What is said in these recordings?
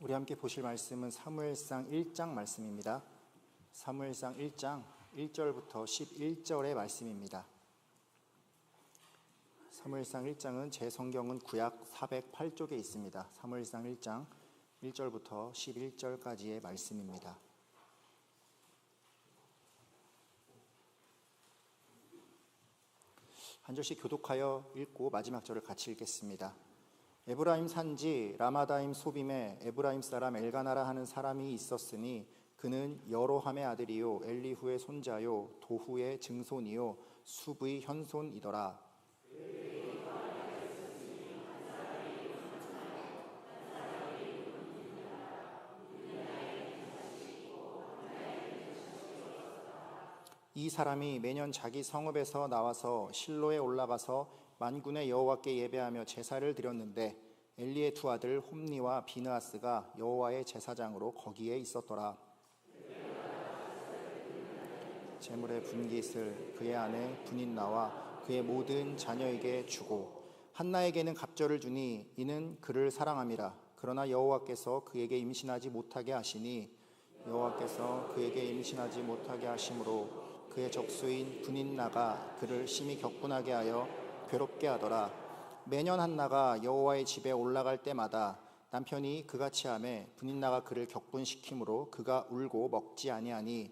우리 함께 보실 말씀은 사무엘상 1장 말씀입니다. 사무엘상 1장 1절부터 11절의 말씀입니다. 사무엘상 1장은 제 성경은 구약 408쪽에 있습니다. 사무엘상 1장 1절부터 11절까지의 말씀입니다. 한 절씩 교독하여 읽고 마지막 절을 같이 읽겠습니다. 에브라임 산지 라마다임 소빔에 에브라임 사람 엘가나라 하는 사람이 있었으니 그는 여로함의 아들이요 엘리후의 손자요 도후의 증손이요 숲의 현손이더라. 이 사람이 매년 자기 성읍에서 나와서 실로에 올라가서 만군의 여호와께 예배하며 제사를 드렸는데 엘리의 두 아들 홈니와 비느하스가 여호와의 제사장으로 거기에 있었더라. 제물의 분깃을 그의 아내 분인나와 그의 모든 자녀에게 주고 한나에게는 갑절을 주니 이는 그를 사랑함이라. 그러나 여호와께서 그에게 임신하지 못하게 하시니 여호와께서 그에게 임신하지 못하게 하심으로 그의 적수인 분인나가 그를 심히 격분하게 하여 괴롭게 하더라. 매년 한나가 여호와의 집에 올라갈 때마다 남편이 그같이 하매 분인나가 그를 격분시키므로 그가 울고 먹지 아니하니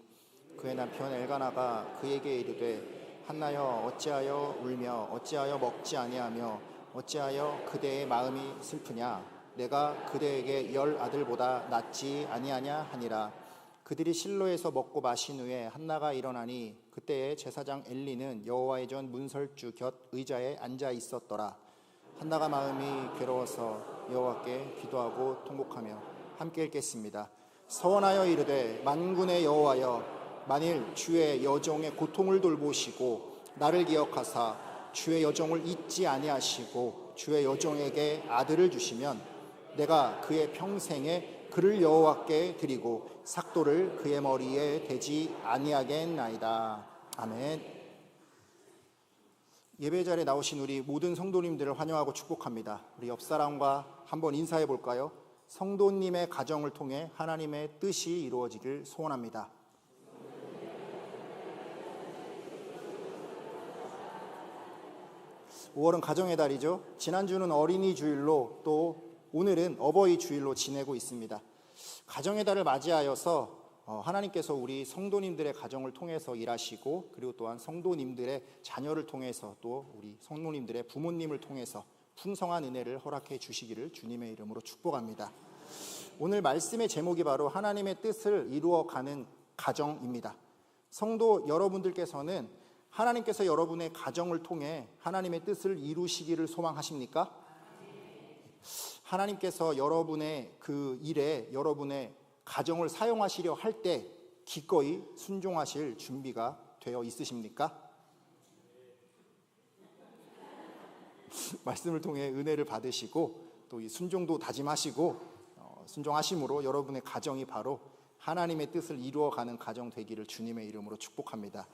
그의 남편 엘가나가 그에게 이르되 한나여 어찌하여 울며 어찌하여 먹지 아니하며 어찌하여 그대의 마음이 슬프냐. 내가 그대에게 10 아들보다 낫지 아니하냐 하니라. 그들이 실로에서 먹고 마신 후에 한나가 일어나니 그때에 제사장 엘리는 여호와의 전 문설주 곁 의자에 앉아 있었더라. 한나가 마음이 괴로워서 여호와께 기도하고 통곡하며 함께 읽겠습니다. 서원하여 이르되 만군의 여호와여 만일 주의 여종의 고통을 돌보시고 나를 기억하사 주의 여종을 잊지 아니하시고 주의 여종에게 아들을 주시면 내가 그의 평생에 그를 여호와께 드리고 삭도를 그의 머리에 대지 아니하겠나이다. 아멘. 예배 자리에 나오신 우리 모든 성도님들을 환영하고 축복합니다. 우리 옆 사람과 한번 인사해 볼까요? 성도님의 가정을 통해 하나님의 뜻이 이루어지길 소원합니다. (5월은) 가정의 달이죠. 지난주는 어린이 주일로 또 오늘은 어버이 주일로 지내고 있습니다. 가정의 달을 맞이하여서 하나님께서 우리 성도님들의 가정을 통해서 일하시고 그리고 또한 성도님들의 자녀를 통해서 또 우리 성도님들의 부모님을 통해서 풍성한 은혜를 허락해 주시기를 주님의 이름으로 축복합니다. 오늘 말씀의 제목이 바로 하나님의 뜻을 이루어가는 가정입니다. 성도 여러분들께서는 하나님께서 여러분의 가정을 통해 하나님의 뜻을 이루시기를 소망하십니까? 하나님께서 여러분의 그 일에 여러분의 가정을 사용하시려 할 때 기꺼이 순종하실 준비가 되어 있으십니까? 말씀을 통해 은혜를 받으시고 또 이 순종도 다짐하시고 순종하심으로 여러분의 가정이 바로 하나님의 뜻을 이루어가는 가정 되기를 주님의 이름으로 축복합니다.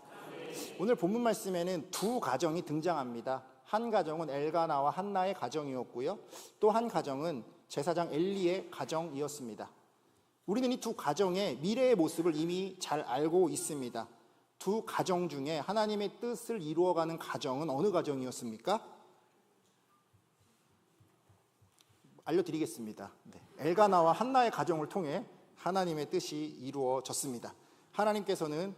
오늘 본문 말씀에는 두 가정이 등장합니다. 한 가정은 엘가나와 한나의 가정이었고요. 또 한 가정은 제사장 엘리의 가정이었습니다. 우리는 이 두 가정의 미래의 모습을 이미 잘 알고 있습니다. 두 가정 중에 하나님의 뜻을 이루어가는 가정은 어느 가정이었습니까? 알려드리겠습니다. 엘가나와 한나의 가정을 통해 하나님의 뜻이 이루어졌습니다. 하나님께서는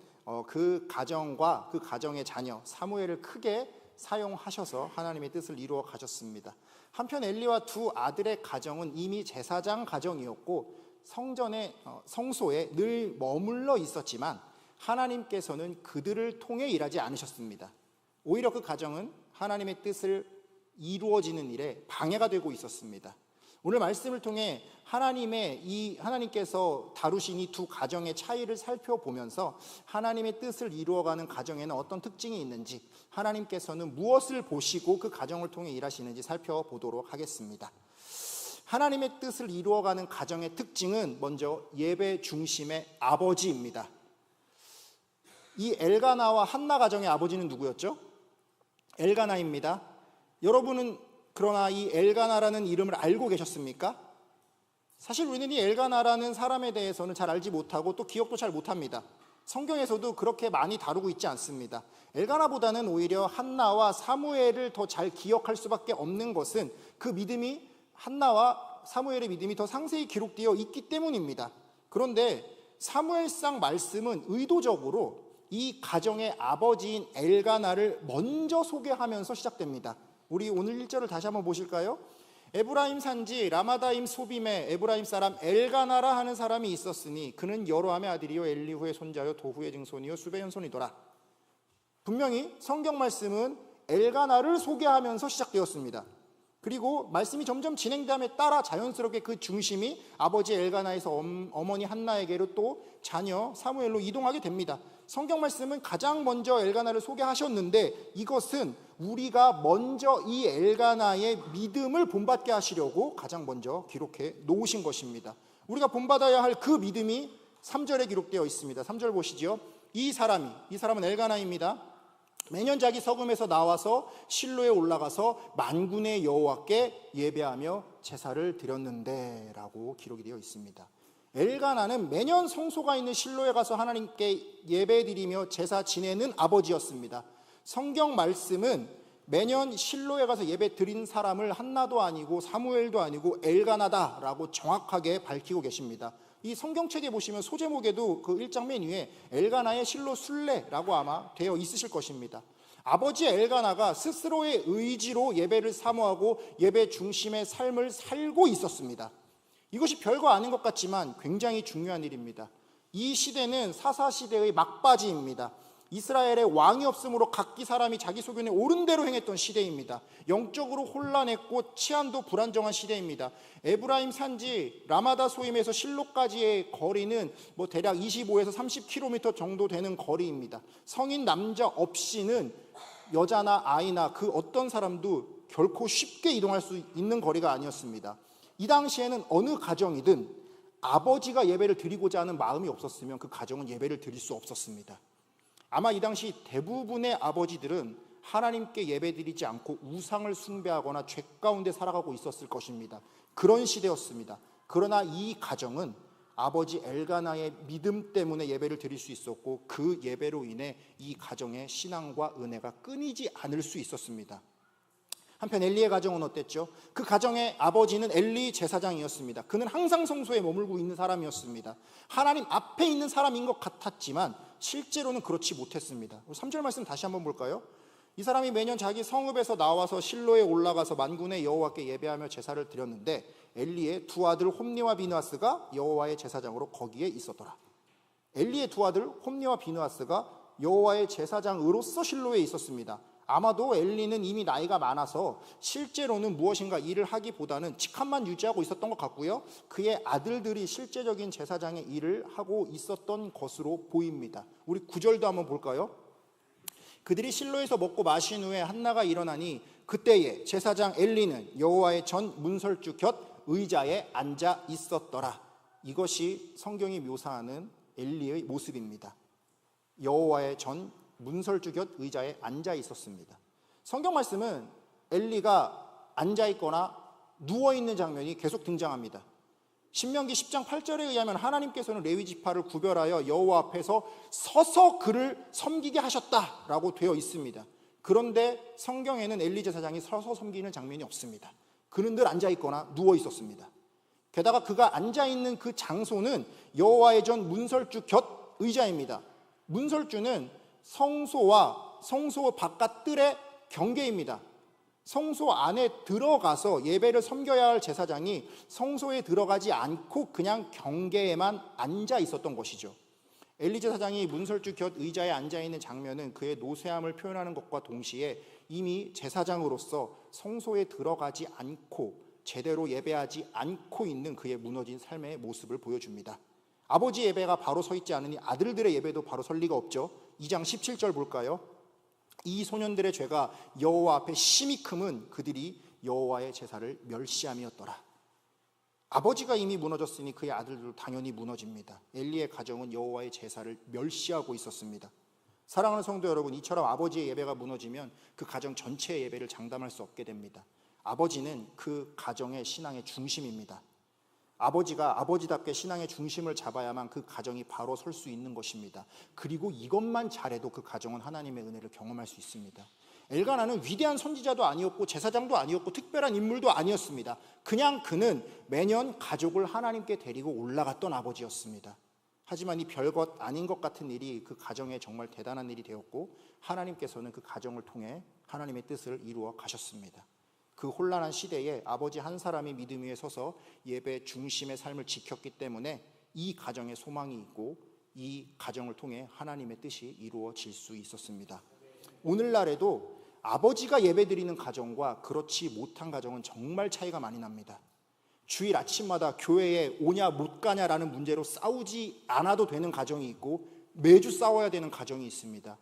그 가정과 그 가정의 자녀 사무엘을 크게 사용하셔서 하나님의 뜻을 이루어 가셨습니다. 한편 엘리와 두 아들의 가정은 이미 제사장 가정이었고 성전의 성소에 늘 머물러 있었지만 하나님께서는 그들을 통해 일하지 않으셨습니다. 오히려 그 가정은 하나님의 뜻을 이루어지는 일에 방해가 되고 있었습니다. 오늘 말씀을 통해 하나님께서 다루신 이 두 가정의 차이를 살펴보면서 하나님의 뜻을 이루어가는 가정에는 어떤 특징이 있는지, 하나님께서는 무엇을 보시고 그 가정을 통해 일하시는지 살펴보도록 하겠습니다. 하나님의 뜻을 이루어가는 가정의 특징은 먼저 예배 중심의 아버지입니다. 이 엘가나와 한나 가정의 아버지는 누구였죠? 엘가나입니다. 여러분은 그러나 이 엘가나라는 이름을 알고 계셨습니까? 사실 우리는 이 엘가나라는 사람에 대해서는 잘 알지 못하고 또 기억도 잘 못합니다. 성경에서도 그렇게 많이 다루고 있지 않습니다. 엘가나보다는 오히려 한나와 사무엘을 더 잘 기억할 수밖에 없는 것은 그 믿음이, 한나와 사무엘의 믿음이 더 상세히 기록되어 있기 때문입니다. 그런데 사무엘상 말씀은 의도적으로 이 가정의 아버지인 엘가나를 먼저 소개하면서 시작됩니다. 우리 오늘 1절을 다시 한번 보실까요? 에브라임 산지 라마다임 소빔에 에브라임 사람 엘가나라 하는 사람이 있었으니 그는 여로함의 아들이요 엘리후의 손자요 도후의 증손이요 수베의 현손이더라. 분명히 성경 말씀은 엘가나를 소개하면서 시작되었습니다. 그리고 말씀이 점점 진행됨에 따라 자연스럽게 그 중심이 아버지 엘가나에서 어머니 한나에게로 또 자녀 사무엘로 이동하게 됩니다. 성경 말씀은 가장 먼저 엘가나를 소개하셨는데 이것은 우리가 먼저 이 엘가나의 믿음을 본받게 하시려고 가장 먼저 기록해 놓으신 것입니다. 우리가 본받아야 할 그 믿음이 3절에 기록되어 있습니다. 3절 보시죠. 이 사람은 엘가나입니다. 매년 자기 서금에서 나와서 실로에 올라가서 만군의 여호와께 예배하며 제사를 드렸는데 라고 기록이 되어 있습니다. 엘가나는 매년 성소가 있는 실로에 가서 하나님께 예배드리며 제사 지내는 아버지였습니다. 성경 말씀은 매년 실로에 가서 예배 드린 사람을 한나도 아니고 사무엘도 아니고 엘가나다라고 정확하게 밝히고 계십니다. 이 성경책에 보시면 소제목에도 그 1장 맨 위에 엘가나의 실로 순례라고 아마 되어 있으실 것입니다. 아버지 엘가나가 스스로의 의지로 예배를 사모하고 예배 중심의 삶을 살고 있었습니다. 이것이 별거 아닌 것 같지만 굉장히 중요한 일입니다. 이 시대는 사사시대의 막바지입니다. 이스라엘의 왕이 없으므로 각기 사람이 자기 소견에 옳은 대로 행했던 시대입니다. 영적으로 혼란했고 치안도 불안정한 시대입니다. 에브라임 산지 라마다 소임에서 실로까지의 거리는 대략 25에서 30km 정도 되는 거리입니다. 성인 남자 없이는 여자나 아이나 그 어떤 사람도 결코 쉽게 이동할 수 있는 거리가 아니었습니다. 이 당시에는 어느 가정이든 아버지가 예배를 드리고자 하는 마음이 없었으면 그 가정은 예배를 드릴 수 없었습니다. 아마 이 당시 대부분의 아버지들은 하나님께 예배드리지 않고 우상을 숭배하거나 죄 가운데 살아가고 있었을 것입니다. 그런 시대였습니다. 그러나 이 가정은 아버지 엘가나의 믿음 때문에 예배를 드릴 수 있었고 그 예배로 인해 이 가정의 신앙과 은혜가 끊이지 않을 수 있었습니다. 한편 엘리의 가정은 어땠죠? 그 가정의 아버지는 엘리 제사장이었습니다. 그는 항상 성소에 머물고 있는 사람이었습니다. 하나님 앞에 있는 사람인 것 같았지만 실제로는 그렇지 못했습니다. 3절 말씀 다시 한번 볼까요? 이 사람이 매년 자기 성읍에서 나와서 실로에 올라가서 만군의 여호와께 예배하며 제사를 드렸는데 엘리의 두 아들 홈니와 비느하스가 여호와의 제사장으로 거기에 있었더라. 엘리의 두 아들 홈니와 비느하스가 여호와의 제사장으로서 실로에 있었습니다. 아마도 엘리는 이미 나이가 많아서 실제로는 무엇인가 일을 하기보다는 직함만 유지하고 있었던 것 같고요. 그의 아들들이 실제적인 제사장의 일을 하고 있었던 것으로 보입니다. 우리 9절도 한번 볼까요? 그들이 실로에서 먹고 마신 후에 한나가 일어나니 그때에 제사장 엘리는 여호와의 전 문설주 곁 의자에 앉아 있었더라. 이것이 성경이 묘사하는 엘리의 모습입니다. 여호와의 전 문설주 곁 의자에 앉아 있었습니다. 성경 말씀은 엘리가 앉아 있거나 누워 있는 장면이 계속 등장합니다. 신명기 10장 8절에 의하면 하나님께서는 레위 지파를 구별하여 여호와 앞에서 서서 그를 섬기게 하셨다라고 되어 있습니다. 그런데 성경에는 엘리 제사장이 서서 섬기는 장면이 없습니다. 그는 늘 앉아 있거나 누워 있었습니다. 게다가 그가 앉아 있는 그 장소는 여호와의 전 문설주 곁 의자입니다. 문설주는 성소와 성소 바깥 뜰의 경계입니다. 성소 안에 들어가서 예배를 섬겨야 할 제사장이 성소에 들어가지 않고 그냥 경계에만 앉아 있었던 것이죠. 엘리 제사장이 문설주 곁 의자에 앉아 있는 장면은 그의 노쇠함을 표현하는 것과 동시에 이미 제사장으로서 성소에 들어가지 않고 제대로 예배하지 않고 있는 그의 무너진 삶의 모습을 보여줍니다. 아버지 예배가 바로 서 있지 않으니 아들들의 예배도 바로 설 리가 없죠. 2장 17절 볼까요? 이 소년들의 죄가 여호와 앞에 심히 크면 그들이 여호와의 제사를 멸시함이었더라. 아버지가 이미 무너졌으니 그의 아들들도 당연히 무너집니다. 엘리의 가정은 여호와의 제사를 멸시하고 있었습니다. 사랑하는 성도 여러분, 이처럼 아버지의 예배가 무너지면 그 가정 전체의 예배를 장담할 수 없게 됩니다. 아버지는 그 가정의 신앙의 중심입니다. 아버지가 아버지답게 신앙의 중심을 잡아야만 그 가정이 바로 설 수 있는 것입니다. 그리고 이것만 잘해도 그 가정은 하나님의 은혜를 경험할 수 있습니다. 엘가나는 위대한 선지자도 아니었고 제사장도 아니었고 특별한 인물도 아니었습니다. 그냥 그는 매년 가족을 하나님께 데리고 올라갔던 아버지였습니다. 하지만 이 별것 아닌 것 같은 일이 그 가정에 정말 대단한 일이 되었고, 하나님께서는 그 가정을 통해 하나님의 뜻을 이루어 가셨습니다. 그 혼란한 시대에 아버지 한 사람이 믿음 위에 서서 예배 중심의 삶을 지켰기 때문에 이 가정에 소망이 있고 이 가정을 통해 하나님의 뜻이 이루어질 수 있었습니다. 오늘날에도 아버지가 예배드리는 가정과 그렇지 못한 가정은 정말 차이가 많이 납니다. 주일 아침마다 교회에 오냐 못 가냐라는 문제로 싸우지 않아도 되는 가정이 있고 매주 싸워야 되는 가정이 있습니다.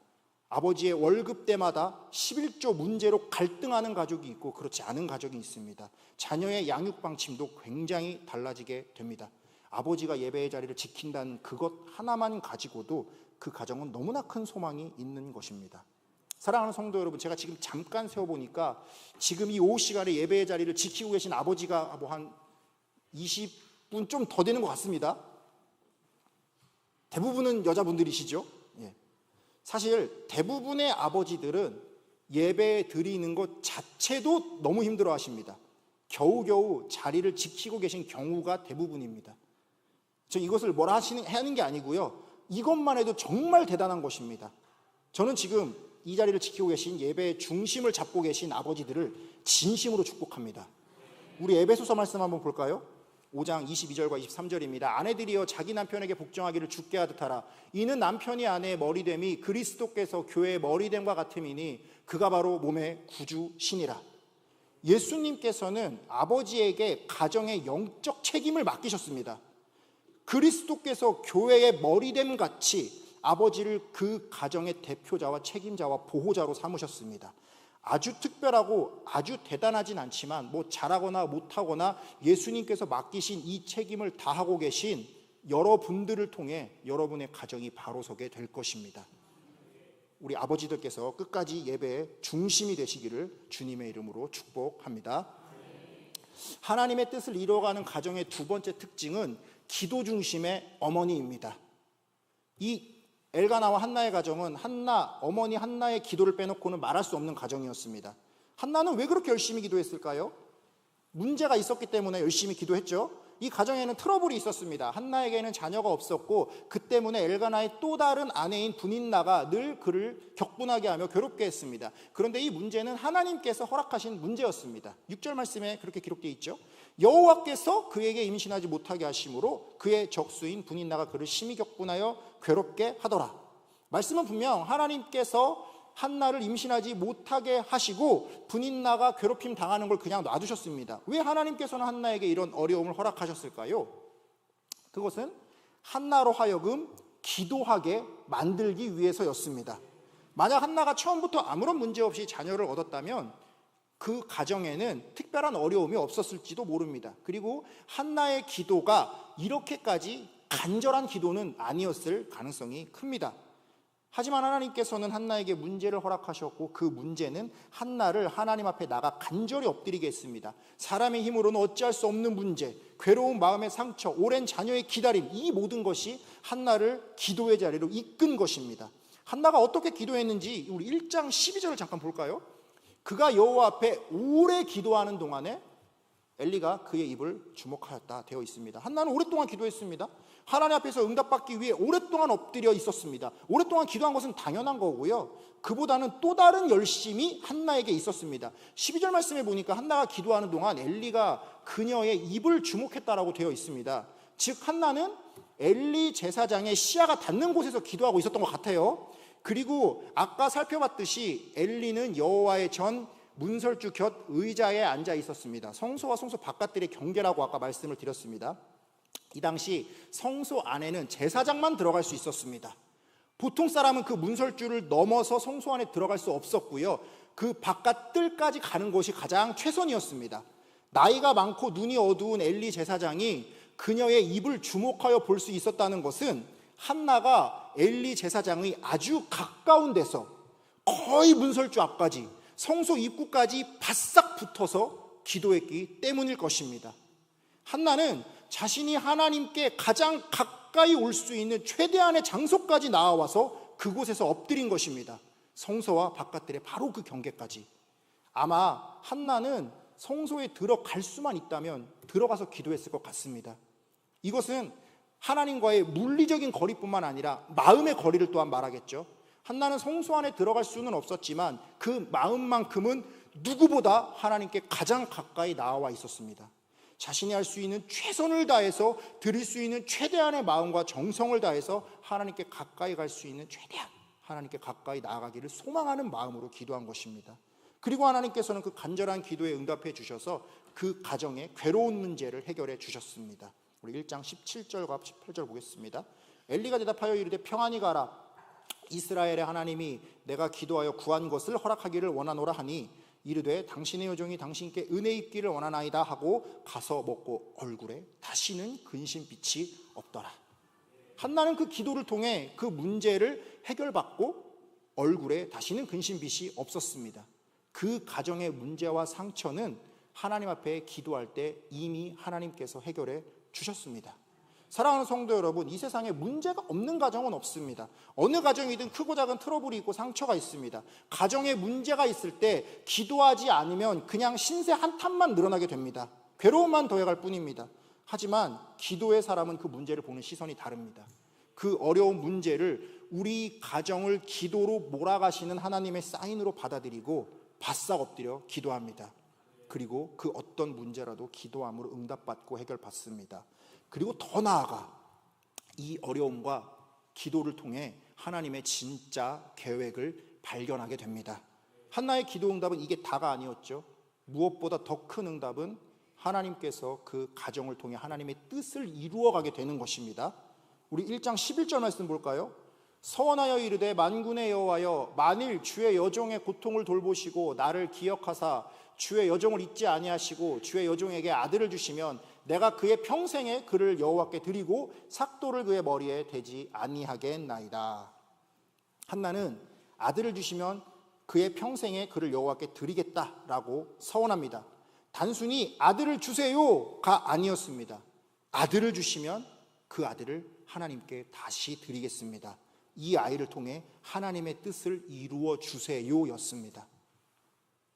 아버지의 월급 때마다 11조 문제로 갈등하는 가족이 있고 그렇지 않은 가족이 있습니다. 자녀의 양육 방침도 굉장히 달라지게 됩니다. 아버지가 예배의 자리를 지킨다는 그것 하나만 가지고도 그 가정은 너무나 큰 소망이 있는 것입니다. 사랑하는 성도 여러분, 제가 지금 잠깐 세어보니까 지금 이 오후 시간에 예배의 자리를 지키고 계신 아버지가 한 20분 좀 더 되는 것 같습니다. 대부분은 여자분들이시죠? 사실 대부분의 아버지들은 예배 드리는 것 자체도 너무 힘들어 하십니다. 겨우겨우 자리를 지키고 계신 경우가 대부분입니다. 저 이것을 뭐라 하는 게 아니고요, 이것만 해도 정말 대단한 것입니다. 저는 지금 이 자리를 지키고 계신 예배의 중심을 잡고 계신 아버지들을 진심으로 축복합니다. 우리 에베소서 말씀 한번 볼까요? 5장 22절과 23절입니다. 아내들이여 자기 남편에게 복종하기를 주께 하듯 하라. 이는 남편이 아내의 머리됨이 그리스도께서 교회의 머리됨과 같음이니 그가 바로 몸의 구주시니라. 예수님께서는 아버지에게 가정의 영적 책임을 맡기셨습니다. 그리스도께서 교회의 머리됨 같이 아버지를 그 가정의 대표자와 책임자와 보호자로 삼으셨습니다. 아주 특별하고 아주 대단하진 않지만 잘하거나 못하거나 예수님께서 맡기신 이 책임을 다하고 계신 여러분들을 통해 여러분의 가정이 바로 서게 될 것입니다. 우리 아버지들께서 끝까지 예배의 중심이 되시기를 주님의 이름으로 축복합니다. 하나님의 뜻을 이루어가는 가정의 두 번째 특징은 기도 중심의 어머니입니다. 이 엘가나와 한나의 가정은 어머니 한나의 기도를 빼놓고는 말할 수 없는 가정이었습니다. 한나는 왜 그렇게 열심히 기도했을까요? 문제가 있었기 때문에 열심히 기도했죠. 이 가정에는 트러블이 있었습니다. 한나에게는 자녀가 없었고 그 때문에 엘가나의 또 다른 아내인 분인나가 늘 그를 격분하게 하며 괴롭게 했습니다. 그런데 이 문제는 하나님께서 허락하신 문제였습니다. 6절 말씀에 그렇게 기록되어 있죠. 여호와께서 그에게 임신하지 못하게 하심으로 그의 적수인 분인나가 그를 심히 격분하여 괴롭게 하더라. 말씀은 분명 하나님께서 한나를 임신하지 못하게 하시고 분인나가 괴롭힘 당하는 걸 그냥 놔두셨습니다. 왜 하나님께서는 한나에게 이런 어려움을 허락하셨을까요? 그것은 한나로 하여금 기도하게 만들기 위해서였습니다. 만약 한나가 처음부터 아무런 문제 없이 자녀를 얻었다면 그 가정에는 특별한 어려움이 없었을지도 모릅니다. 그리고 한나의 기도가 이렇게까지 간절한 기도는 아니었을 가능성이 큽니다. 하지만 하나님께서는 한나에게 문제를 허락하셨고 그 문제는 한나를 하나님 앞에 나가 간절히 엎드리게 했습니다. 사람의 힘으로는 어찌할 수 없는 문제, 괴로운 마음의 상처, 오랜 자녀의 기다림, 이 모든 것이 한나를 기도의 자리로 이끈 것입니다. 한나가 어떻게 기도했는지 우리 1장 12절을 잠깐 볼까요? 그가 여호와 앞에 오래 기도하는 동안에 엘리가 그의 입을 주목하였다 되어 있습니다. 한나는 오랫동안 기도했습니다. 하나님 앞에서 응답받기 위해 오랫동안 엎드려 있었습니다. 오랫동안 기도한 것은 당연한 거고요, 그보다는 또 다른 열심이 한나에게 있었습니다. 12절 말씀에 보니까 한나가 기도하는 동안 엘리가 그녀의 입을 주목했다라고 되어 있습니다. 즉 한나는 엘리 제사장의 시야가 닿는 곳에서 기도하고 있었던 것 같아요. 그리고 아까 살펴봤듯이 엘리는 여호와의 전 문설주 곁 의자에 앉아 있었습니다. 성소와 성소 바깥들의 경계라고 아까 말씀을 드렸습니다. 이 당시 성소 안에는 제사장만 들어갈 수 있었습니다. 보통 사람은 그 문설주를 넘어서 성소 안에 들어갈 수 없었고요, 그 바깥 뜰까지 가는 것이 가장 최선이었습니다. 나이가 많고 눈이 어두운 엘리 제사장이 그녀의 입을 주목하여 볼 수 있었다는 것은 한나가 엘리 제사장의 아주 가까운 데서 거의 문설주 앞까지 성소 입구까지 바싹 붙어서 기도했기 때문일 것입니다. 한나는 자신이 하나님께 가장 가까이 올 수 있는 최대한의 장소까지 나아와서 그곳에서 엎드린 것입니다. 성소와 바깥들의 바로 그 경계까지. 아마 한나는 성소에 들어갈 수만 있다면 들어가서 기도했을 것 같습니다. 이것은 하나님과의 물리적인 거리뿐만 아니라 마음의 거리를 또한 말하겠죠. 한나는 성소 안에 들어갈 수는 없었지만 그 마음만큼은 누구보다 하나님께 가장 가까이 나와 있었습니다. 자신이 할 수 있는 최선을 다해서 드릴 수 있는 최대한의 마음과 정성을 다해서 하나님께 가까이 갈 수 있는 최대한 하나님께 가까이 나아가기를 소망하는 마음으로 기도한 것입니다. 그리고 하나님께서는 그 간절한 기도에 응답해 주셔서 그 가정의 괴로운 문제를 해결해 주셨습니다. 우리 1장 17절과 18절 보겠습니다. 엘리가 대답하여 이르되 평안히 가라. 이스라엘의 하나님이 내가 기도하여 구한 것을 허락하기를 원하노라 하니 이르되 당신의 여종이 당신께 은혜 입기를 원하나이다 하고 가서 먹고 얼굴에 다시는 근심빛이 없더라. 한나는 그 기도를 통해 그 문제를 해결받고 얼굴에 다시는 근심빛이 없었습니다. 그 가정의 문제와 상처는 하나님 앞에 기도할 때 이미 하나님께서 해결해 주셨습니다. 사랑하는 성도 여러분, 이 세상에 문제가 없는 가정은 없습니다. 어느 가정이든 크고 작은 트러블이 있고 상처가 있습니다. 가정에 문제가 있을 때 기도하지 않으면 그냥 신세 한탄만 늘어나게 됩니다. 괴로움만 더해갈 뿐입니다. 하지만 기도의 사람은 그 문제를 보는 시선이 다릅니다. 그 어려운 문제를 우리 가정을 기도로 몰아가시는 하나님의 사인으로 받아들이고 바싹 엎드려 기도합니다. 그리고 그 어떤 문제라도 기도함으로 응답받고 해결받습니다. 그리고 더 나아가 이 어려움과 기도를 통해 하나님의 진짜 계획을 발견하게 됩니다. 한나의 기도 응답은 이게 다가 아니었죠. 무엇보다 더 큰 응답은 하나님께서 그 가정을 통해 하나님의 뜻을 이루어가게 되는 것입니다. 우리 1장 11절 말씀 볼까요? 서원하여 이르되 만군의 여호와여 만일 주의 여종의 고통을 돌보시고 나를 기억하사 주의 여종을 잊지 아니하시고 주의 여종에게 아들을 주시면 내가 그의 평생에 그를 여호와께 드리고 삭도를 그의 머리에 대지 아니하겠나이다. 한나는 아들을 주시면 그의 평생에 그를 여호와께 드리겠다라고 서원합니다. 단순히 아들을 주세요가 아니었습니다. 아들을 주시면 그 아들을 하나님께 다시 드리겠습니다. 이 아이를 통해 하나님의 뜻을 이루어 주세요였습니다.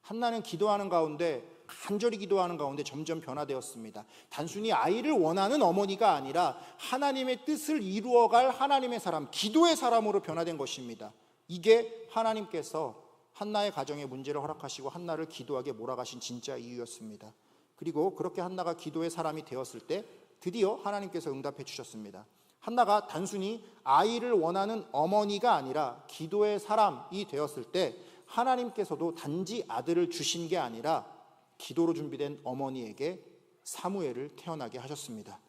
한나는 기도하는 가운데 간절히 기도하는 가운데 점점 변화되었습니다. 단순히 아이를 원하는 어머니가 아니라 하나님의 뜻을 이루어갈 하나님의 사람, 기도의 사람으로 변화된 것입니다. 이게 하나님께서 한나의 가정의 문제를 허락하시고 한나를 기도하게 몰아가신 진짜 이유였습니다. 그리고 그렇게 한나가 기도의 사람이 되었을 때 드디어 하나님께서 응답해 주셨습니다. 한나가 단순히 아이를 원하는 어머니가 아니라 기도의 사람이 되었을 때 하나님께서도 단지 아들을 주신 게 아니라 기도로 준비된 어머니에게 사무엘을 태어나게 하셨습니다.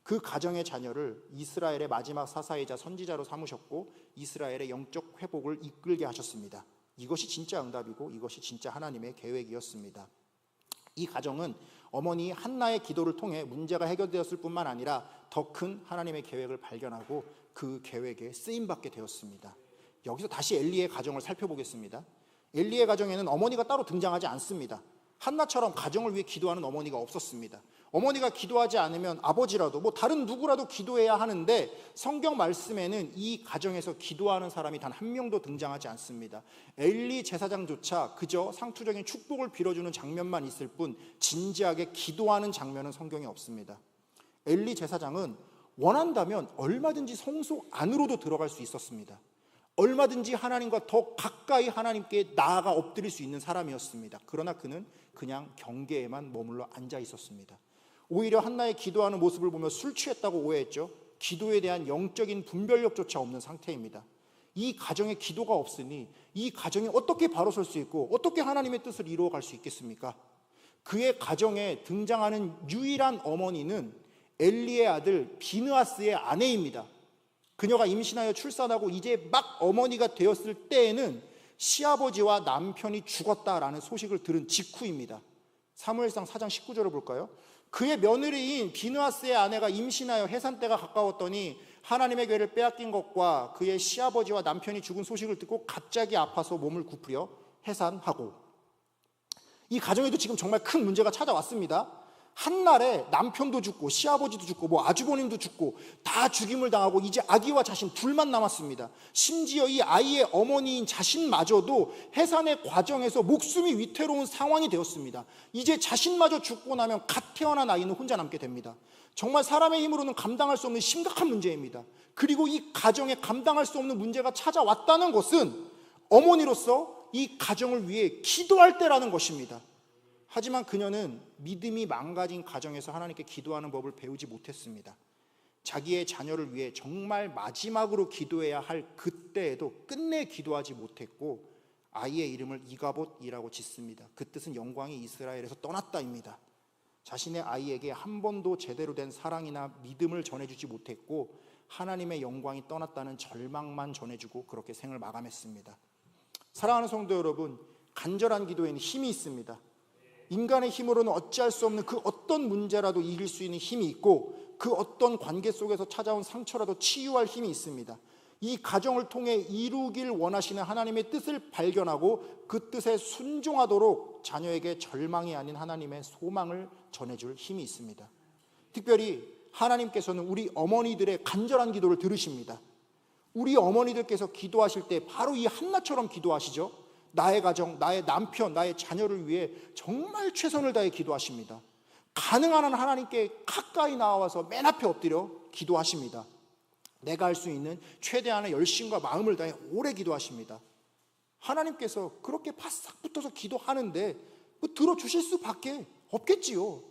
그 가정의 자녀를 이스라엘의 마지막 사사이자 선지자로 삼으셨고 이스라엘의 영적 회복을 이끌게 하셨습니다. 이것이 진짜 응답이고 이것이 진짜 하나님의 계획이었습니다. 이 가정은 어머니 한나의 기도를 통해 문제가 해결되었을 뿐만 아니라 더 큰 하나님의 계획을 발견하고 그 계획에 쓰임받게 되었습니다. 여기서 다시 엘리의 가정을 살펴보겠습니다. 엘리의 가정에는 어머니가 따로 등장하지 않습니다. 한나처럼 가정을 위해 기도하는 어머니가 없었습니다. 어머니가 기도하지 않으면 아버지라도 다른 누구라도 기도해야 하는데 성경 말씀에는 이 가정에서 기도하는 사람이 단 한 명도 등장하지 않습니다. 엘리 제사장조차 그저 상투적인 축복을 빌어주는 장면만 있을 뿐 진지하게 기도하는 장면은 성경에 없습니다. 엘리 제사장은 원한다면 얼마든지 성소 안으로도 들어갈 수 있었습니다. 얼마든지 하나님과 더 가까이 하나님께 나아가 엎드릴 수 있는 사람이었습니다. 그러나 그는 그냥 경계에만 머물러 앉아 있었습니다. 오히려 한나의 기도하는 모습을 보며 술 취했다고 오해했죠. 기도에 대한 영적인 분별력조차 없는 상태입니다. 이 가정에 기도가 없으니 이 가정이 어떻게 바로 설 수 있고 어떻게 하나님의 뜻을 이루어갈 수 있겠습니까? 그의 가정에 등장하는 유일한 어머니는 엘리의 아들 비느하스의 아내입니다. 그녀가 임신하여 출산하고 이제 막 어머니가 되었을 때에는 시아버지와 남편이 죽었다라는 소식을 들은 직후입니다. 사무엘상 4장 19절을 볼까요? 그의 며느리인 비느하스의 아내가 임신하여 해산 때가 가까웠더니 하나님의 괴를 빼앗긴 것과 그의 시아버지와 남편이 죽은 소식을 듣고 갑자기 아파서 몸을 굽으려 해산하고, 이 가정에도 지금 정말 큰 문제가 찾아왔습니다. 한날에 남편도 죽고 시아버지도 죽고 뭐 아주버님도 죽고 다 죽임을 당하고 이제 아기와 자신 둘만 남았습니다. 심지어 이 아이의 어머니인 자신마저도 해산의 과정에서 목숨이 위태로운 상황이 되었습니다. 이제 자신마저 죽고 나면 갓 태어난 아이는 혼자 남게 됩니다. 정말 사람의 힘으로는 감당할 수 없는 심각한 문제입니다. 그리고 이 가정에 감당할 수 없는 문제가 찾아왔다는 것은 어머니로서 이 가정을 위해 기도할 때라는 것입니다. 하지만 그녀는 믿음이 망가진 가정에서 하나님께 기도하는 법을 배우지 못했습니다. 자기의 자녀를 위해 정말 마지막으로 기도해야 할 그때에도 끝내 기도하지 못했고 아이의 이름을 이가봇이라고 짓습니다. 그 뜻은 영광이 이스라엘에서 떠났다입니다. 자신의 아이에게 한 번도 제대로 된 사랑이나 믿음을 전해주지 못했고 하나님의 영광이 떠났다는 절망만 전해주고 그렇게 생을 마감했습니다. 사랑하는 성도 여러분, 간절한 기도에는 힘이 있습니다. 인간의 힘으로는 어찌할 수 없는 그 어떤 문제라도 이길 수 있는 힘이 있고 그 어떤 관계 속에서 찾아온 상처라도 치유할 힘이 있습니다. 이 가정을 통해 이루길 원하시는 하나님의 뜻을 발견하고 그 뜻에 순종하도록 자녀에게 절망이 아닌 하나님의 소망을 전해줄 힘이 있습니다. 특별히 하나님께서는 우리 어머니들의 간절한 기도를 들으십니다. 우리 어머니들께서 기도하실 때 바로 이 한나처럼 기도하시죠. 나의 가정, 나의 남편, 나의 자녀를 위해 정말 최선을 다해 기도하십니다. 가능한 한 하나님께 가까이 나와서 맨 앞에 엎드려 기도하십니다. 내가 할 수 있는 최대한의 열심과 마음을 다해 오래 기도하십니다. 하나님께서 그렇게 바싹 붙어서 기도하는데 뭐 들어주실 수밖에 없겠지요.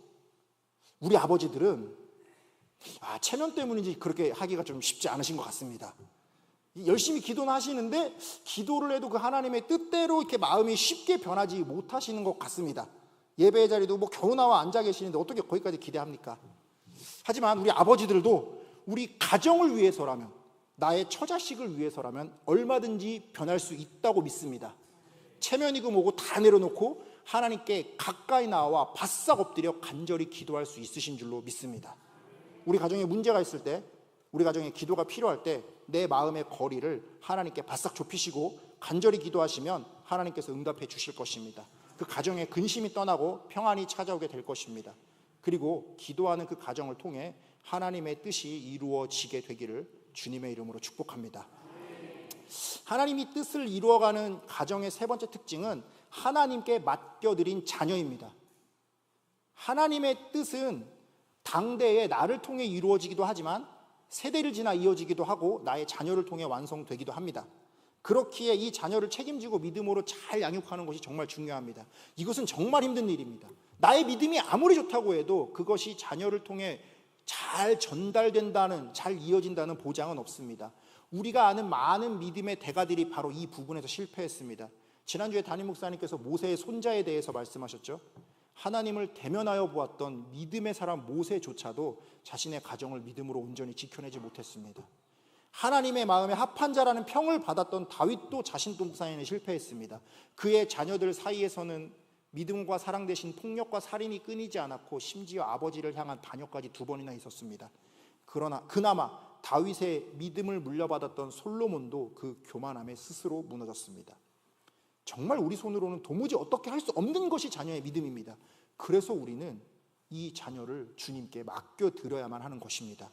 우리 아버지들은 체면 때문인지 그렇게 하기가 좀 쉽지 않으신 것 같습니다. 열심히 기도는 하시는데 기도를 해도 그 하나님의 뜻대로 이렇게 마음이 쉽게 변하지 못하시는 것 같습니다. 예배의 자리도 뭐 겨우 나와 앉아 계시는데 어떻게 거기까지 기대합니까? 하지만 우리 아버지들도 우리 가정을 위해서라면, 나의 처자식을 위해서라면 얼마든지 변할 수 있다고 믿습니다. 체면이고 뭐고 다 내려놓고 하나님께 가까이 나와 바싹 엎드려 간절히 기도할 수 있으신 줄로 믿습니다. 우리 가정에 문제가 있을 때, 우리 가정에 기도가 필요할 때 내 마음의 거리를 하나님께 바싹 좁히시고 간절히 기도하시면 하나님께서 응답해 주실 것입니다. 그 가정에 근심이 떠나고 평안이 찾아오게 될 것입니다. 그리고 기도하는 그 가정을 통해 하나님의 뜻이 이루어지게 되기를 주님의 이름으로 축복합니다. 하나님이 뜻을 이루어가는 가정의 세 번째 특징은 하나님께 맡겨드린 자녀입니다. 하나님의 뜻은 당대에 나를 통해 이루어지기도 하지만 세대를 지나 이어지기도 하고 나의 자녀를 통해 완성되기도 합니다. 그렇기에 이 자녀를 책임지고 믿음으로 잘 양육하는 것이 정말 중요합니다. 이것은 정말 힘든 일입니다. 나의 믿음이 아무리 좋다고 해도 그것이 자녀를 통해 잘 전달된다는, 잘 이어진다는 보장은 없습니다. 우리가 아는 많은 믿음의 대가들이 바로 이 부분에서 실패했습니다. 지난주에 담임 목사님께서 모세의 손자에 대해서 말씀하셨죠. 하나님을 대면하여 보았던 믿음의 사람 모세조차도 자신의 가정을 믿음으로 온전히 지켜내지 못했습니다. 하나님의 마음에 합한 자라는 평을 받았던 다윗도 자신 동산에 실패했습니다. 그의 자녀들 사이에서는 믿음과 사랑 대신 폭력과 살인이 끊이지 않았고 심지어 아버지를 향한 반역까지 2번이나 있었습니다. 그러나 그나마 다윗의 믿음을 물려받았던 솔로몬도 그 교만함에 스스로 무너졌습니다. 정말 우리 손으로는 도무지 어떻게 할 수 없는 것이 자녀의 믿음입니다. 그래서 우리는 이 자녀를 주님께 맡겨드려야만 하는 것입니다.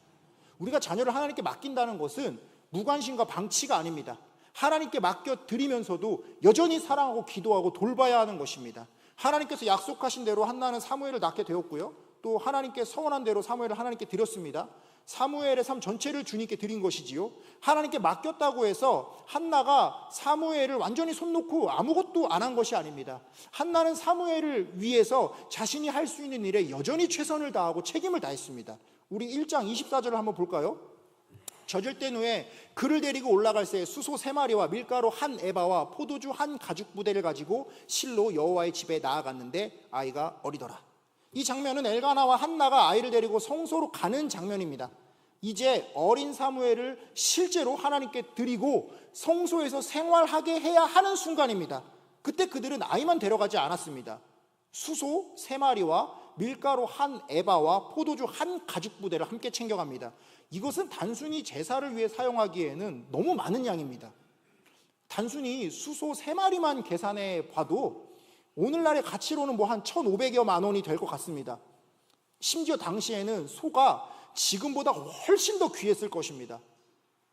우리가 자녀를 하나님께 맡긴다는 것은 무관심과 방치가 아닙니다. 하나님께 맡겨드리면서도 여전히 사랑하고 기도하고 돌봐야 하는 것입니다. 하나님께서 약속하신 대로 한나는 사무엘을 낳게 되었고요. 또 하나님께 서원한 대로 사무엘을 하나님께 드렸습니다. 사무엘의 삶 전체를 주님께 드린 것이지요. 하나님께 맡겼다고 해서 한나가 사무엘을 완전히 손 놓고 아무것도 안 한 것이 아닙니다. 한나는 사무엘을 위해서 자신이 할 수 있는 일에 여전히 최선을 다하고 책임을 다했습니다. 우리 1장 24절을 한번 볼까요? 젖을 땐 후에 그를 데리고 올라갈 새 수소 3마리와 밀가루 1에바와 포도주 1가죽부대를 가지고 실로 여호와의 집에 나아갔는데 아이가 어리더라. 이 장면은 엘가나와 한나가 아이를 데리고 성소로 가는 장면입니다. 이제 어린 사무엘을 실제로 하나님께 드리고 성소에서 생활하게 해야 하는 순간입니다. 그때 그들은 아이만 데려가지 않았습니다. 수소 3마리와 밀가루 1에바와 포도주 1가죽부대를 함께 챙겨갑니다. 이것은 단순히 제사를 위해 사용하기에는 너무 많은 양입니다. 단순히 수소 3마리만 계산해 봐도 오늘날의 가치로는 뭐 한 1,500여만 원이 될 것 같습니다. 심지어 당시에는 소가 지금보다 훨씬 더 귀했을 것입니다.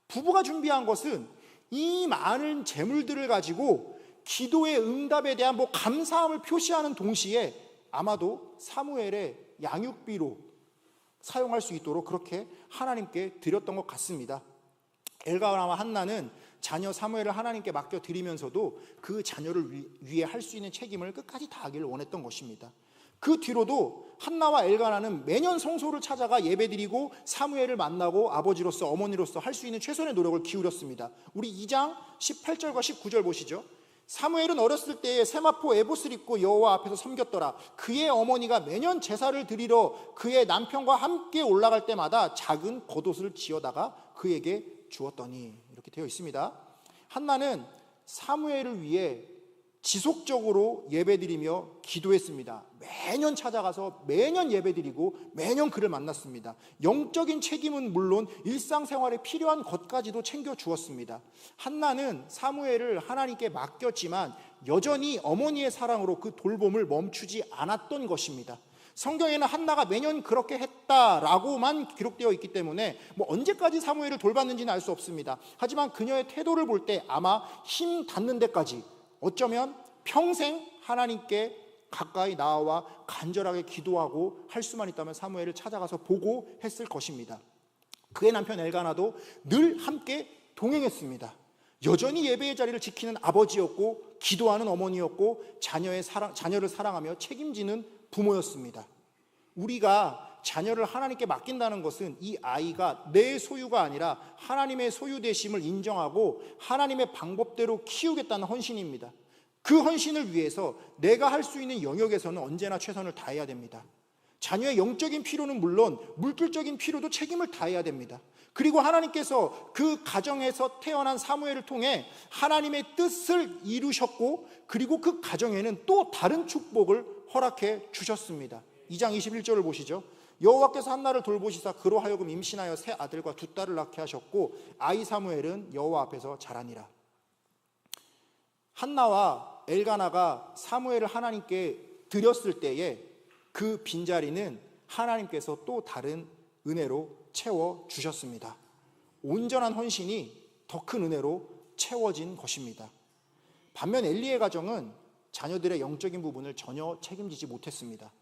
부부가 준비한 것은 이 많은 재물들을 가지고 기도의 응답에 대한 감사함을 표시하는 동시에 아마도 사무엘의 양육비로 사용할 수 있도록 그렇게 하나님께 드렸던 것 같습니다. 엘가나와 한나는 자녀 사무엘을 하나님께 맡겨드리면서도 그 자녀를 위해 할 수 있는 책임을 끝까지 다하기를 원했던 것입니다. 그 뒤로도 한나와 엘가나는 매년 성소를 찾아가 예배드리고 사무엘을 만나고 아버지로서 어머니로서 할 수 있는 최선의 노력을 기울였습니다. 우리 2장 18절과 19절 보시죠. 사무엘은 어렸을 때에 세마포 에봇을 입고 여호와 앞에서 섬겼더라. 그의 어머니가 매년 제사를 드리러 그의 남편과 함께 올라갈 때마다 작은 겉옷을 지어다가 그에게 주었더니, 이렇게 되어 있습니다. 한나는 사무엘을 위해 지속적으로 예배드리며 기도했습니다. 매년 찾아가서 매년 예배드리고 매년 그를 만났습니다. 영적인 책임은 물론 일상생활에 필요한 것까지도 챙겨주었습니다. 한나는 사무엘을 하나님께 맡겼지만 여전히 어머니의 사랑으로 그 돌봄을 멈추지 않았던 것입니다. 성경에는 한나가 매년 그렇게 했다라고만 기록되어 있기 때문에 언제까지 사무엘을 돌봤는지는 알 수 없습니다. 하지만 그녀의 태도를 볼 때 아마 힘 닿는 데까지, 어쩌면 평생 하나님께 가까이 나와 간절하게 기도하고 할 수만 있다면 사무엘을 찾아가서 보고 했을 것입니다. 그의 남편 엘가나도 늘 함께 동행했습니다. 여전히 예배의 자리를 지키는 아버지였고 기도하는 어머니였고 자녀를 사랑하며 책임지는 부모였습니다. 우리가 자녀를 하나님께 맡긴다는 것은 이 아이가 내 소유가 아니라 하나님의 소유되심을 인정하고 하나님의 방법대로 키우겠다는 헌신입니다. 그 헌신을 위해서 내가 할 수 있는 영역에서는 언제나 최선을 다해야 됩니다. 자녀의 영적인 필요는 물론 물질적인 필요도 책임을 다해야 됩니다. 그리고 하나님께서 그 가정에서 태어난 사무엘을 통해 하나님의 뜻을 이루셨고, 그리고 그 가정에는 또 다른 축복을 허락해 주셨습니다. 2장 21절을 보시죠. 여호와께서 한나를 돌보시사 그로 하여금 임신하여 세 아들과 두 딸을 낳게 하셨고 아이 사무엘은 여호와 앞에서 자라니라. 한나와 엘가나가 사무엘을 하나님께 드렸을 때에 그 빈자리는 하나님께서 또 다른 은혜로 채워주셨습니다. 온전한 헌신이 더 큰 은혜로 채워진 것입니다. 반면 엘리의 가정은 자녀들의 영적인 부분을 전혀 책임지지 못했습니다.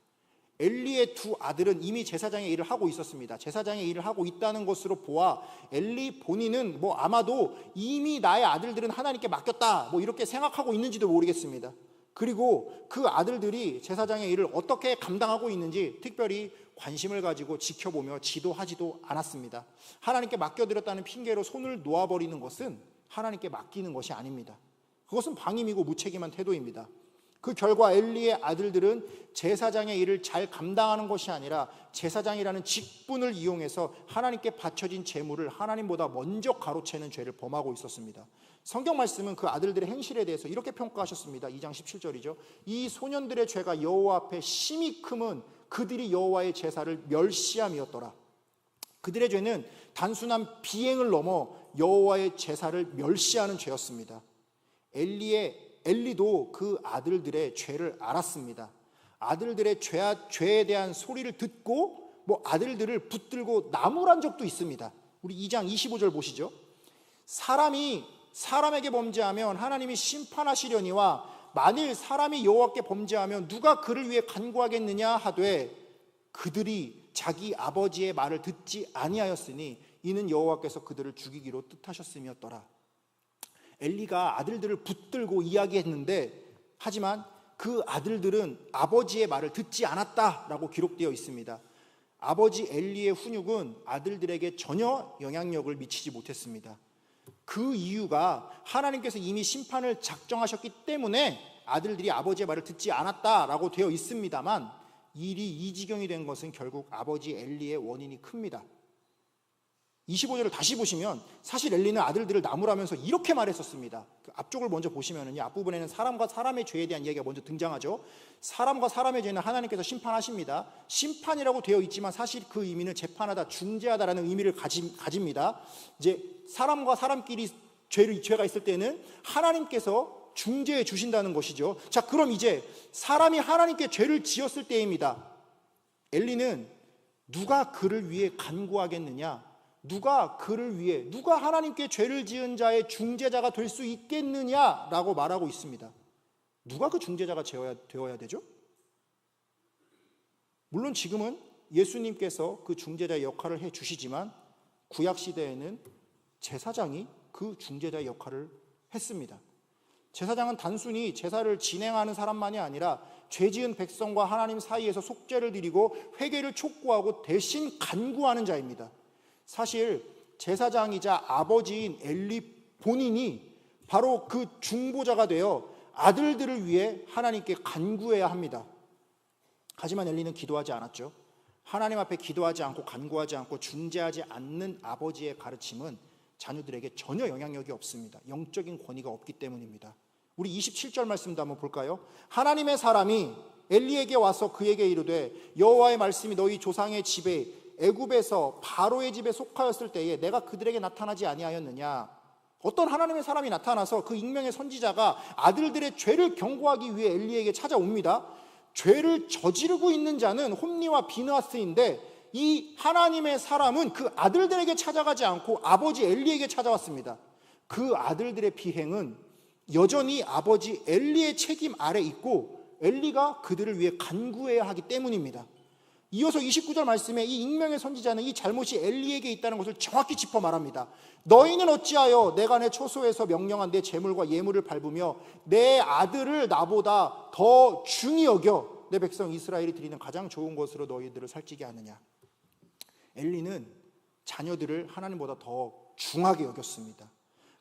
엘리의 두 아들은 이미 제사장의 일을 하고 있었습니다. 제사장의 일을 하고 있다는 것으로 보아 엘리 본인은 아마도 이미 나의 아들들은 하나님께 맡겼다 이렇게 생각하고 있는지도 모르겠습니다. 그리고 그 아들들이 제사장의 일을 어떻게 감당하고 있는지 특별히 관심을 가지고 지켜보며 지도하지도 않았습니다. 하나님께 맡겨드렸다는 핑계로 손을 놓아버리는 것은 하나님께 맡기는 것이 아닙니다. 그것은 방임이고 무책임한 태도입니다. 그 결과 엘리의 아들들은 제사장의 일을 잘 감당하는 것이 아니라 제사장이라는 직분을 이용해서 하나님께 바쳐진 제물을 하나님보다 먼저 가로채는 죄를 범하고 있었습니다. 성경 말씀은 그 아들들의 행실에 대해서 이렇게 평가하셨습니다. 2장 17절이죠. 이 소년들의 죄가 여호와 앞에 심히 크면 그들이 여호와의 제사를 멸시함이었더라. 그들의 죄는 단순한 비행을 넘어 여호와의 제사를 멸시하는 죄였습니다. 엘리도 그 아들들의 죄를 알았습니다. 아들들의 죄에 대한 소리를 듣고 아들들을 붙들고 나무란 적도 있습니다. 우리 2장 25절 보시죠. 사람이 사람에게 범죄하면 하나님이 심판하시려니와 만일 사람이 여호와께 범죄하면 누가 그를 위해 간구하겠느냐 하되 그들이 자기 아버지의 말을 듣지 아니하였으니 이는 여호와께서 그들을 죽이기로 뜻하셨음이었더라. 엘리가 아들들을 붙들고 이야기했는데 하지만 그 아들들은 아버지의 말을 듣지 않았다라고 기록되어 있습니다. 아버지 엘리의 훈육은 아들들에게 전혀 영향력을 미치지 못했습니다. 그 이유가 하나님께서 이미 심판을 작정하셨기 때문에 아들들이 아버지의 말을 듣지 않았다라고 되어 있습니다만 일이 이 지경이 된 것은 결국 아버지 엘리의 원인이 큽니다. 25절을 다시 보시면 사실 엘리는 아들들을 나무라면서 이렇게 말했었습니다. 그 앞쪽을 먼저 보시면은요, 앞부분에는 사람과 사람의 죄에 대한 이야기가 먼저 등장하죠. 사람과 사람의 죄는 하나님께서 심판하십니다. 심판이라고 되어 있지만 사실 그 의미는 재판하다, 중재하다라는 의미를 가집니다. 이제 사람과 사람끼리 죄가 있을 때는 하나님께서 중재해 주신다는 것이죠. 자, 그럼 이제 사람이 하나님께 죄를 지었을 때입니다. 엘리는 누가 그를 위해 간구하겠느냐? 누가 그를 위해, 누가 하나님께 죄를 지은 자의 중재자가 될 수 있겠느냐라고 말하고 있습니다. 누가 그 중재자가 되어야 되죠? 물론 지금은 예수님께서 그 중재자의 역할을 해주시지만 구약 시대에는 제사장이 그 중재자의 역할을 했습니다. 제사장은 단순히 제사를 진행하는 사람만이 아니라 죄지은 백성과 하나님 사이에서 속죄를 드리고 회개를 촉구하고 대신 간구하는 자입니다. 사실 제사장이자 아버지인 엘리 본인이 바로 그 중보자가 되어 아들들을 위해 하나님께 간구해야 합니다. 하지만 엘리는 기도하지 않았죠. 하나님 앞에 기도하지 않고 간구하지 않고 중재하지 않는 아버지의 가르침은 자녀들에게 전혀 영향력이 없습니다. 영적인 권위가 없기 때문입니다. 우리 27절 말씀도 한번 볼까요? 하나님의 사람이 엘리에게 와서 그에게 이르되 여호와의 말씀이 너희 조상의 집에 애굽에서 바로의 집에 속하였을 때에 내가 그들에게 나타나지 아니하였느냐? 어떤 하나님의 사람이 나타나서 그 익명의 선지자가 아들들의 죄를 경고하기 위해 엘리에게 찾아옵니다. 죄를 저지르고 있는 자는 홈리와 비느하스인데 이 하나님의 사람은 그 아들들에게 찾아가지 않고 아버지 엘리에게 찾아왔습니다. 그 아들들의 비행은 여전히 아버지 엘리의 책임 아래 있고 엘리가 그들을 위해 간구해야 하기 때문입니다. 이어서 29절 말씀에 이 익명의 선지자는 이 잘못이 엘리에게 있다는 것을 정확히 짚어 말합니다. 너희는 어찌하여 내가 내 초소에서 명령한 내 재물과 예물을 밟으며 내 아들을 나보다 더 중히 여겨 내 백성 이스라엘이 드리는 가장 좋은 것으로 너희들을 살찌게 하느냐? 엘리는 자녀들을 하나님보다 더 중하게 여겼습니다.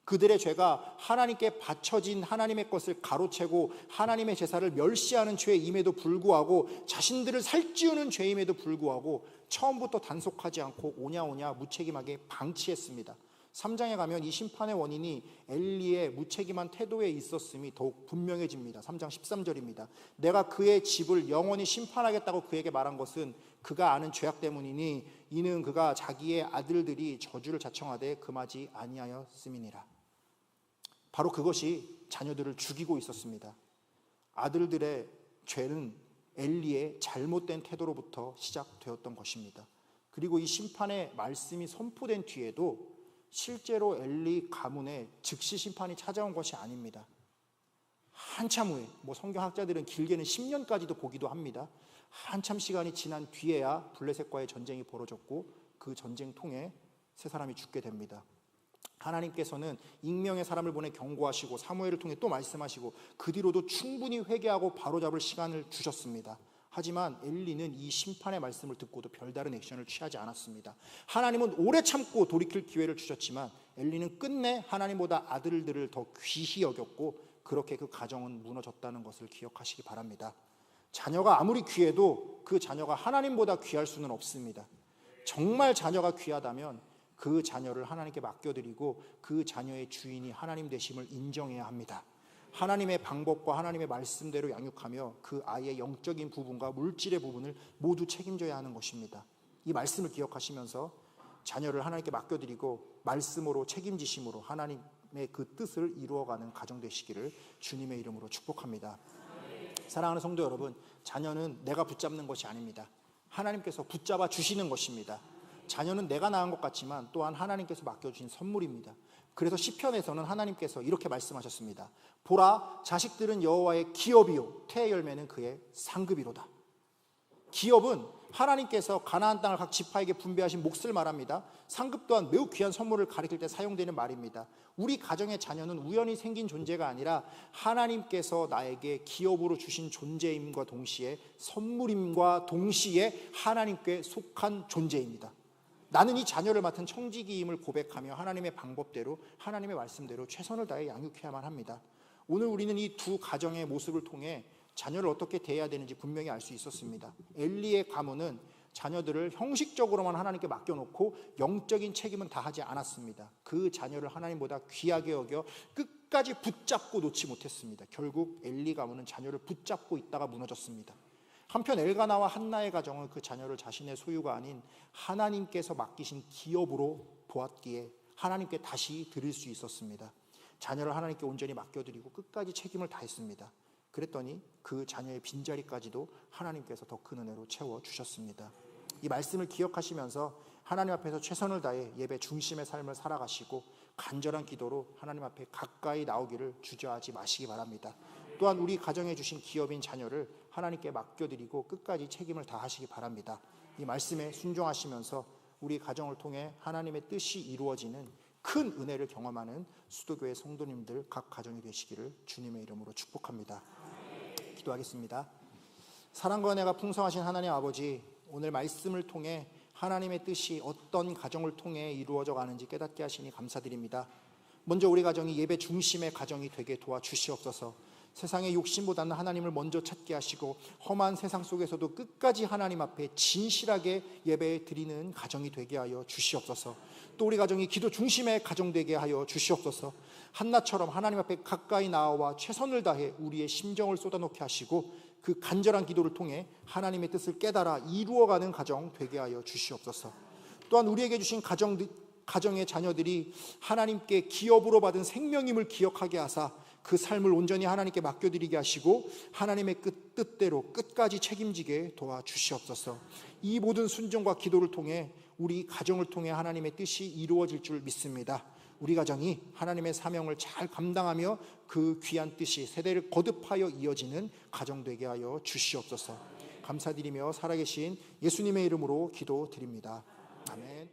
그들의 죄가 하나님께 바쳐진 하나님의 것을 가로채고 하나님의 제사를 멸시하는 죄임에도 불구하고 자신들을 살찌우는 죄임에도 불구하고 처음부터 단속하지 않고 오냐오냐 무책임하게 방치했습니다. 3장에 가면 이 심판의 원인이 엘리의 무책임한 태도에 있었음이 더욱 분명해집니다. 3장 13절입니다. 내가 그의 집을 영원히 심판하겠다고 그에게 말한 것은 그가 아는 죄악 때문이니 이는 그가 자기의 아들들이 저주를 자청하되 금하지 아니하였음이니라. 바로 그것이 자녀들을 죽이고 있었습니다. 아들들의 죄는 엘리의 잘못된 태도로부터 시작되었던 것입니다. 그리고 이 심판의 말씀이 선포된 뒤에도 실제로 엘리 가문에 즉시 심판이 찾아온 것이 아닙니다. 한참 후에, 성경학자들은 길게는 10년까지도 보기도 합니다. 한참 시간이 지난 뒤에야 블레셋과의 전쟁이 벌어졌고 그 전쟁 통해 세 사람이 죽게 됩니다. 하나님께서는 익명의 사람을 보내 경고하시고 사무엘을 통해 또 말씀하시고 그 뒤로도 충분히 회개하고 바로잡을 시간을 주셨습니다. 하지만 엘리는 이 심판의 말씀을 듣고도 별다른 액션을 취하지 않았습니다. 하나님은 오래 참고 돌이킬 기회를 주셨지만 엘리는 끝내 하나님보다 아들들을 더 귀히 여겼고 그렇게 그 가정은 무너졌다는 것을 기억하시기 바랍니다. 자녀가 아무리 귀해도 그 자녀가 하나님보다 귀할 수는 없습니다. 정말 자녀가 귀하다면 그 자녀를 하나님께 맡겨드리고 그 자녀의 주인이 하나님 되심을 인정해야 합니다. 하나님의 방법과 하나님의 말씀대로 양육하며 그 아이의 영적인 부분과 물질의 부분을 모두 책임져야 하는 것입니다. 이 말씀을 기억하시면서 자녀를 하나님께 맡겨드리고 말씀으로 책임지심으로 하나님의 그 뜻을 이루어가는 가정 되시기를 주님의 이름으로 축복합니다. 사랑하는 성도 여러분, 자녀는 내가 붙잡는 것이 아닙니다. 하나님께서 붙잡아 주시는 것입니다. 자녀는 내가 낳은 것 같지만 또한 하나님께서 맡겨주신 선물입니다. 그래서 시편에서는 하나님께서 이렇게 말씀하셨습니다. 보라, 자식들은 여호와의 기업이요 태의 열매는 그의 상급이로다. 기업은 하나님께서 가나안 땅을 각 지파에게 분배하신 몫을 말합니다. 상급 또한 매우 귀한 선물을 가리킬 때 사용되는 말입니다. 우리 가정의 자녀는 우연히 생긴 존재가 아니라 하나님께서 나에게 기업으로 주신 존재임과 동시에 선물임과 동시에 하나님께 속한 존재입니다. 나는 이 자녀를 맡은 청지기임을 고백하며 하나님의 방법대로 하나님의 말씀대로 최선을 다해 양육해야만 합니다. 오늘 우리는 이 두 가정의 모습을 통해 자녀를 어떻게 대해야 되는지 분명히 알 수 있었습니다. 엘리의 가문은 자녀들을 형식적으로만 하나님께 맡겨놓고 영적인 책임은 다하지 않았습니다. 그 자녀를 하나님보다 귀하게 여겨 끝까지 붙잡고 놓지 못했습니다. 결국 엘리 가문은 자녀를 붙잡고 있다가 무너졌습니다. 한편 엘가나와 한나의 가정은 그 자녀를 자신의 소유가 아닌 하나님께서 맡기신 기업으로 보았기에 하나님께 다시 드릴 수 있었습니다. 자녀를 하나님께 온전히 맡겨드리고 끝까지 책임을 다했습니다. 그랬더니 그 자녀의 빈자리까지도 하나님께서 더 큰 은혜로 채워주셨습니다. 이 말씀을 기억하시면서 하나님 앞에서 최선을 다해 예배 중심의 삶을 살아가시고 간절한 기도로 하나님 앞에 가까이 나오기를 주저하지 마시기 바랍니다. 또한 우리 가정에 주신 기업인 자녀를 하나님께 맡겨드리고 끝까지 책임을 다하시기 바랍니다. 이 말씀에 순종하시면서 우리 가정을 통해 하나님의 뜻이 이루어지는 큰 은혜를 경험하는 수도교회 성도님들 각 가정이 되시기를 주님의 이름으로 축복합니다. 기도하겠습니다. 사랑과 은혜가 풍성하신 하나님 아버지, 오늘 말씀을 통해 하나님의 뜻이 어떤 가정을 통해 이루어져 가는지 깨닫게 하시니 감사드립니다. 먼저 우리 가정이 예배 중심의 가정이 되게 도와주시옵소서. 세상의 욕심보다는 하나님을 먼저 찾게 하시고 험한 세상 속에서도 끝까지 하나님 앞에 진실하게 예배 드리는 가정이 되게 하여 주시옵소서. 또 우리 가정이 기도 중심의 가정 되게 하여 주시옵소서. 한나처럼 하나님 앞에 가까이 나와 최선을 다해 우리의 심정을 쏟아놓게 하시고 그 간절한 기도를 통해 하나님의 뜻을 깨달아 이루어가는 가정 되게 하여 주시옵소서. 또한 우리에게 주신 가정의 자녀들이 하나님께 기업으로 받은 생명임을 기억하게 하사 그 삶을 온전히 하나님께 맡겨드리게 하시고 하나님의 뜻대로 끝까지 책임지게 도와주시옵소서. 이 모든 순종과 기도를 통해 우리 가정을 통해 하나님의 뜻이 이루어질 줄 믿습니다. 우리 가정이 하나님의 사명을 잘 감당하며 그 귀한 뜻이 세대를 거듭하여 이어지는 가정 되게 하여 주시옵소서. 감사드리며 살아계신 예수님의 이름으로 기도드립니다. 아멘.